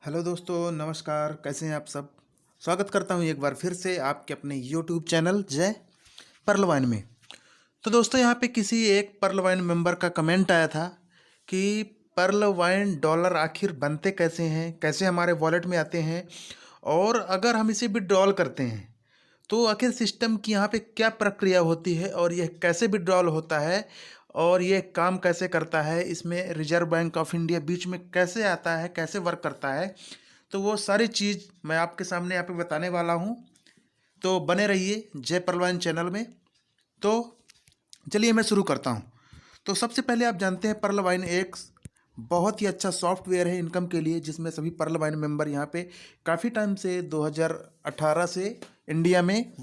Hello दोस्तों, नमस्कार। कैसे हैं आप सब? स्वागत करता हूं एक बार फिर से आपके अपने यूट्यूब चैनल जय पर्लवाइन में। तो दोस्तों, यहाँ पे किसी एक पर्लवाइन मेंबर का कमेंट आया था कि पर्लवाइन डॉलर आखिर बनते कैसे हैं, कैसे हमारे वॉलेट में आते हैं, और अगर हम इसे विड्रॉल करते हैं तो आखिर सिस्टम की यहाँ पे क्या प्रक्रिया होती है और यह कैसे विड्रॉल होता है और ये काम कैसे करता है, इसमें reserve bank of India beach में कैसे आता है, कैसे वर्क करता है। तो वो सारी चीज़ मैं आपके सामने यहाँ पे बताने वाला हूँ। तो बने रहिए जय परलवाइन चैनल में। तो चलिए मैं शुरू करता हूँ। तो सबसे पहले आप जानते हैं पर्लवाइन एक बहुत ही अच्छा सॉफ्टवेयर है इनकम के लिए, जिसमें सभी पर्लवाइन मेंबर यहाँ पे काफ़ी टाइम से 2018 से इंडिया में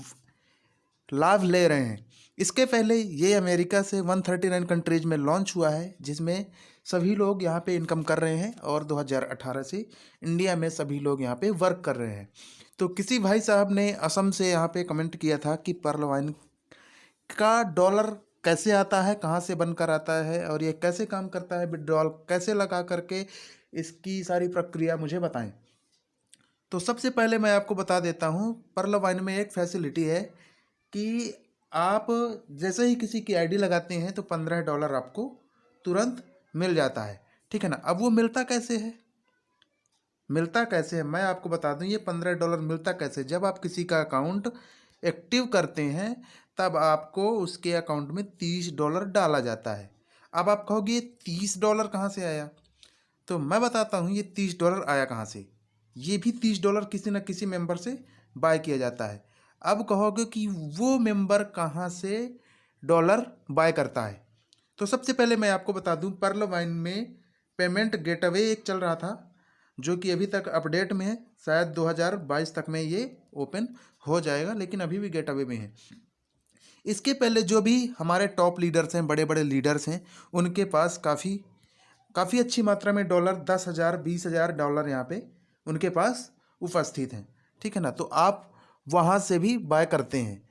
लाभ ले रहे हैं। इसके पहले ये अमेरिका से 139 कंट्रीज में लॉन्च हुआ है, जिसमें सभी लोग यहाँ पे इनकम कर रहे हैं, और 2018 से इंडिया में सभी लोग यहाँ पे वर्क कर रहे हैं। तो किसी भाई साहब ने असम से यहाँ पे कमेंट किया था कि पर्लवाइन का डॉलर कैसे आता है, कहाँ से बनकर आता है, और ये कैसे काम करता है, विड्रॉल कैसे लगा करके, इसकी सारी प्रक्रिया मुझे बताएं। तो सबसे पहले मैं आपको बता देता हूँ, पर्लवाइन में एक फैसिलिटी है कि आप जैसे ही किसी की आईडी लगाते हैं तो $15 आपको तुरंत मिल जाता है। ठीक है ना। अब वो मिलता कैसे है मैं आपको बता दूं। ये $15 मिलता कैसे, जब आप किसी का अकाउंट एक्टिव करते हैं तब आपको उसके अकाउंट में $30 डाला जाता है। अब आप कहोगे ये $30 कहाँ से आया? तो मैं बताता हूँ ये $30 आया कहाँ से। ये भी $30 किसी न किसी मेंबर से बाय किया जाता है। अब कहोगे कि वो मेंबर कहाँ से डॉलर बाय करता है। तो सबसे पहले मैं आपको बता दूं, पर्लवाइन में पेमेंट गेटवे एक चल रहा था, जो कि अभी तक अपडेट में है। शायद 2022 तक में ये ओपन हो जाएगा, लेकिन अभी भी गेटवे में है। इसके पहले जो भी हमारे टॉप लीडर्स हैं, बड़े बड़े लीडर्स हैं, उनके पास काफ़ी काफ़ी अच्छी मात्रा में डॉलर, 10,000 20,000 डॉलर यहाँ पे उनके पास उपस्थित हैं। ठीक है ना। तो आप वहाँ से भी बाय करते हैं।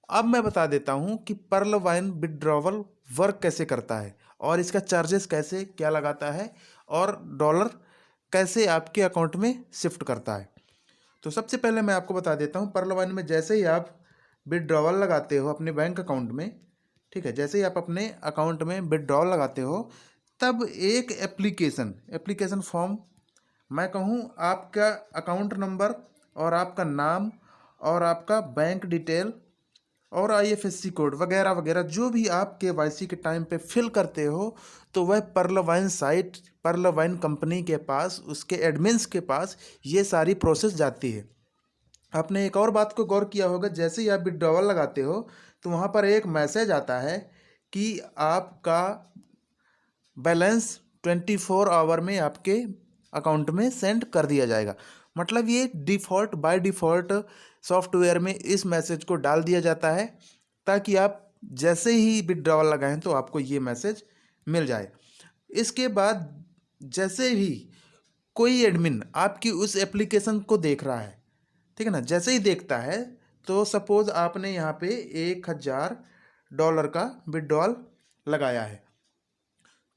अब मैं बता देता हूँ कि पर्लवाइन विड्रॉवल वर्क कैसे करता है, और इसका चार्जेस कैसे क्या लगाता है, और डॉलर कैसे आपके अकाउंट में शिफ्ट करता है। तो सबसे पहले मैं आपको बता देता हूँ, पर्लवाइन में जैसे ही आप विड्रॉवल लगाते हो अपने बैंक अकाउंट में, ठीक है, जैसे ही आप अपने अकाउंट में विड्रॉल लगाते हो, तब एक एप्लीकेशन फॉर्म, मैं कहूँ आपका अकाउंट नंबर और आपका नाम और आपका बैंक डिटेल और आईएफएससी कोड वगैरह वगैरह जो भी आप केवाईसी के टाइम पे फिल करते हो, तो वह पर्लवाइन साइट, पर्लवाइन कंपनी के पास, उसके एडमिन्स के पास ये सारी प्रोसेस जाती है। आपने एक और बात को गौर किया होगा, जैसे ही आप विड्रॉवल लगाते हो तो वहाँ पर एक मैसेज आता है कि आपका बैलेंस 24 आवर में आपके अकाउंट में सेंड कर दिया जाएगा। मतलब ये डिफ़ॉल्ट, बाय डिफ़ॉल्ट सॉफ्टवेयर में इस मैसेज को डाल दिया जाता है, ताकि आप जैसे ही विड्रॉवल लगाएं तो आपको ये मैसेज मिल जाए। इसके बाद जैसे ही कोई एडमिन आपकी उस एप्लीकेशन को देख रहा है, ठीक है ना, जैसे ही देखता है, तो सपोज आपने यहाँ पे $1,000 का विड्रॉल लगाया है,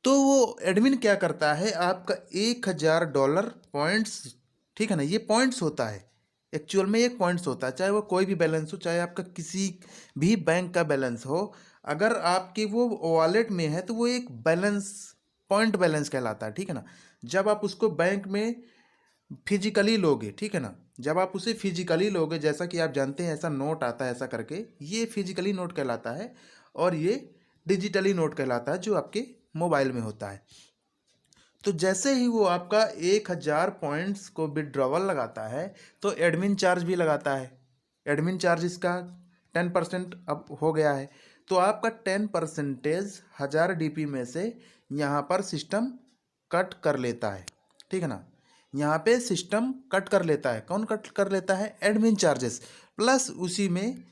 तो वो एडमिन क्या करता है, आपका $1,000 पॉइंट्स, ठीक है ना, ये पॉइंट्स होता है, एक्चुअल में एक पॉइंट्स होता है, चाहे वो कोई भी बैलेंस हो, चाहे आपका किसी भी बैंक का बैलेंस हो, अगर आपके वो वॉलेट में है तो वो एक बैलेंस, पॉइंट बैलेंस कहलाता है। ठीक है ना। जब आप उसको बैंक में फिजिकली लोगे, ठीक है ना, जब आप उसे फिजिकली लोगे, जैसा कि आप जानते हैं ऐसा नोट आता है ऐसा करके, ये फिजिकली नोट कहलाता है, और ये डिजिटली नोट कहलाता है जो आपके मोबाइल में होता है। तो जैसे ही वो आपका 1,000 पॉइंट्स को विड्रॉवल लगाता है तो एडमिन चार्ज भी लगाता है। एडमिन चार्ज इसका 10% अब हो गया है। तो आपका 10% 1000 DP में से यहाँ पर सिस्टम कट कर लेता है। ठीक है ना। यहाँ पे सिस्टम कट कर लेता है। कौन कट कर लेता है? एडमिन चार्जेस प्लस उसी में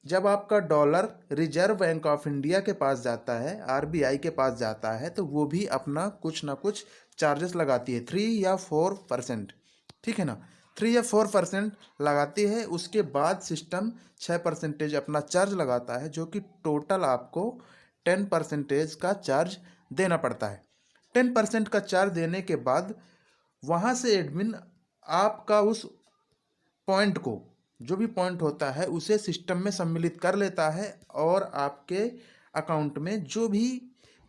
जब आपका dollar reserve bank of India के पास जाता है, आरबीआई के पास जाता है, तो वो भी अपना कुछ ना कुछ चार्जेस लगाती है, 3 या 4%। ठीक है ना। 3 या 4% लगाती है। उसके बाद सिस्टम 6% अपना चार्ज लगाता है, जो कि टोटल आपको 10% का चार्ज देना पड़ता है। 10% का चार्ज देने के बाद वहाँ से एडमिन आपका उस पॉइंट को, जो भी पॉइंट होता है उसे सिस्टम में सम्मिलित कर लेता है और आपके अकाउंट में जो भी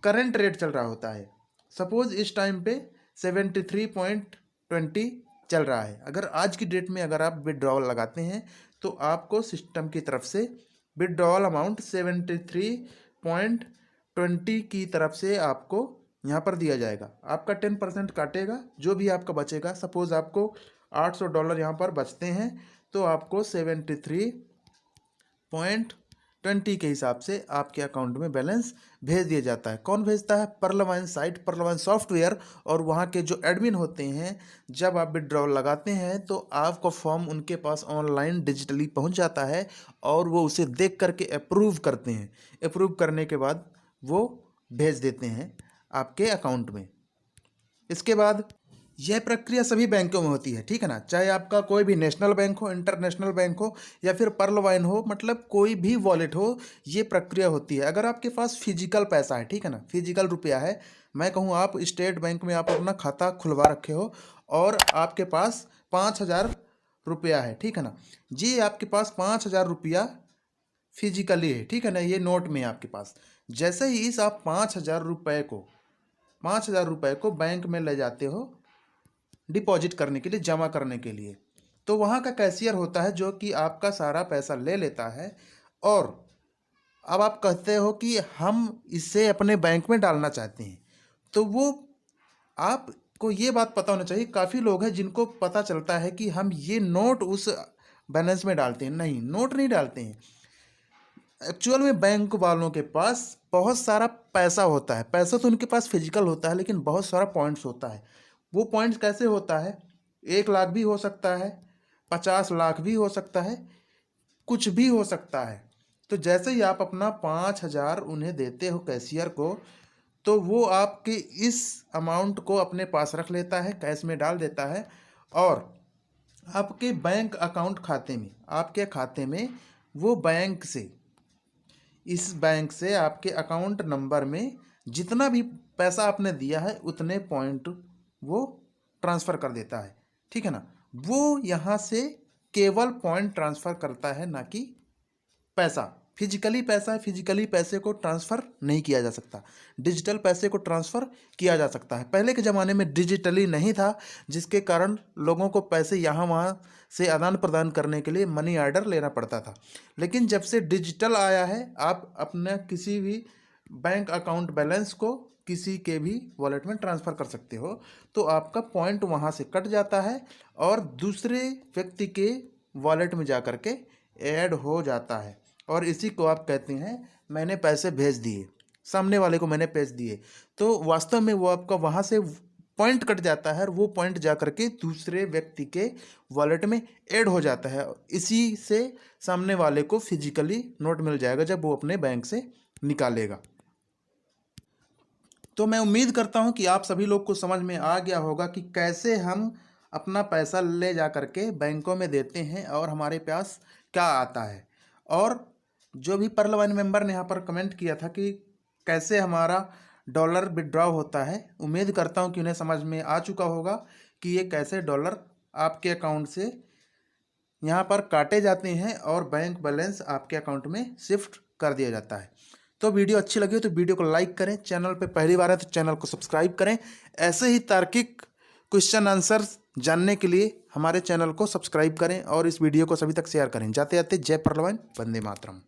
करंट रेट चल रहा होता है, सपोज इस टाइम पे 73.20 चल रहा है, अगर आज की डेट में अगर आप विड्रॉवल लगाते हैं तो आपको सिस्टम की तरफ से विड्रॉवल अमाउंट 73.20 की तरफ से आपको यहाँ पर दिया जाएगा। आपका 10% काटेगा, जो भी आपका बचेगा, सपोज आपको $800 यहाँ पर बचते हैं तो आपको 73.20 के हिसाब से आपके अकाउंट में बैलेंस भेज दिया जाता है। कौन भेजता है? परलवाइन साइट, परलवाइन सॉफ्टवेयर और वहाँ के जो एडमिन होते हैं। जब आप विड्रॉल लगाते हैं तो आपका फॉर्म उनके पास ऑनलाइन डिजिटली पहुँच जाता है और वो उसे देख करके अप्रूव करते हैं। अप्रूव करने के बाद वो भेज देते हैं आपके अकाउंट में। इसके बाद यह प्रक्रिया सभी बैंकों में होती है, ठीक है ना, चाहे आपका कोई भी नेशनल बैंक हो, इंटरनेशनल बैंक हो या फिर पर्लवाइन हो, मतलब कोई भी वॉलेट हो, ये प्रक्रिया होती है। अगर आपके पास फिजिकल पैसा है, ठीक है ना, फिजिकल रुपया है, मैं कहूँ आप स्टेट बैंक में आप अपना खाता खुलवा रखे हो और आपके पास 5,000 रुपया है, ठीक है ना, जी आपके पास 5,000 रुपया फिजिकली है, ठीक है ना, ये नोट में है आपके पास। जैसे ही इस आप 5,000 रुपये को बैंक में ले जाते हो डिपॉजिट करने के लिए, जमा करने के लिए, तो वहाँ का कैशियर होता है जो कि आपका सारा पैसा ले लेता है और अब आप कहते हो कि हम इसे अपने बैंक में डालना चाहते हैं, तो वो आपको ये बात पता होना चाहिए। काफ़ी लोग हैं जिनको पता चलता है कि हम ये नोट उस बैलेंस में डालते हैं, नहीं, नोट नहीं डालते हैं। एक्चुअल में बैंक वालों के पास बहुत सारा पैसा होता है, पैसा तो उनके पास फिजिकल होता है लेकिन बहुत सारा पॉइंट्स होता है। वो पॉइंट्स कैसे होता है? 1 लाख भी हो सकता है, 50 लाख भी हो सकता है, कुछ भी हो सकता है। तो जैसे ही आप अपना 5,000 उन्हें देते हो कैशियर को, तो वो आपके इस अमाउंट को अपने पास रख लेता है, कैश में डाल देता है और आपके बैंक अकाउंट खाते में, आपके खाते में वो बैंक से, इस बैंक से आपके अकाउंट नंबर में जितना भी पैसा आपने दिया है उतने पॉइंट वो ट्रांसफ़र कर देता है, ठीक है ना। वो यहाँ से केवल पॉइंट ट्रांसफ़र करता है, ना कि पैसा। फिजिकली पैसा है, फिजिकली पैसे को ट्रांसफ़र नहीं किया जा सकता, डिजिटल पैसे को ट्रांसफ़र किया जा सकता है। पहले के ज़माने में डिजिटली नहीं था, जिसके कारण लोगों को पैसे यहाँ वहाँ से आदान प्रदान करने के लिए मनी ऑर्डर लेना पड़ता था। लेकिन जब से डिजिटल आया है, आप अपने किसी भी बैंक अकाउंट बैलेंस को किसी के भी वॉलेट में ट्रांसफ़र कर सकते हो, तो आपका पॉइंट वहाँ से कट जाता है और दूसरे व्यक्ति के वॉलेट में जा कर के ऐड हो जाता है और इसी को आप कहते हैं मैंने पैसे भेज दिए, सामने वाले को मैंने भेज दिए। तो वास्तव में वो आपका वहाँ से पॉइंट कट जाता है और वो पॉइंट जा कर के दूसरे व्यक्ति के वॉलेट में ऐड हो जाता है। इसी से सामने वाले को फिजिकली नोट मिल जाएगा जब वो अपने बैंक से निकालेगा। तो मैं उम्मीद करता हूँ कि आप सभी लोग को समझ में आ गया होगा कि कैसे हम अपना पैसा ले जा कर के बैंकों में देते हैं और हमारे पास क्या आता है। और जो भी पर्लवाइन मेंबर ने यहाँ पर कमेंट किया था कि कैसे हमारा डॉलर विड्रॉ होता है, उम्मीद करता हूँ कि उन्हें समझ में आ चुका होगा कि ये कैसे डॉलर आपके अकाउंट से यहाँ पर काटे जाते हैं और बैंक बैलेंस आपके अकाउंट में शिफ्ट कर दिया जाता है। तो वीडियो अच्छी लगी हो तो वीडियो को लाइक करें, चैनल पे पहली बार है तो चैनल को सब्सक्राइब करें। ऐसे ही तार्किक क्वेश्चन आंसर जानने के लिए हमारे चैनल को सब्सक्राइब करें और इस वीडियो को सभी तक शेयर करें। जाते जाते जय पर्लवाइन, वंदे मातरम।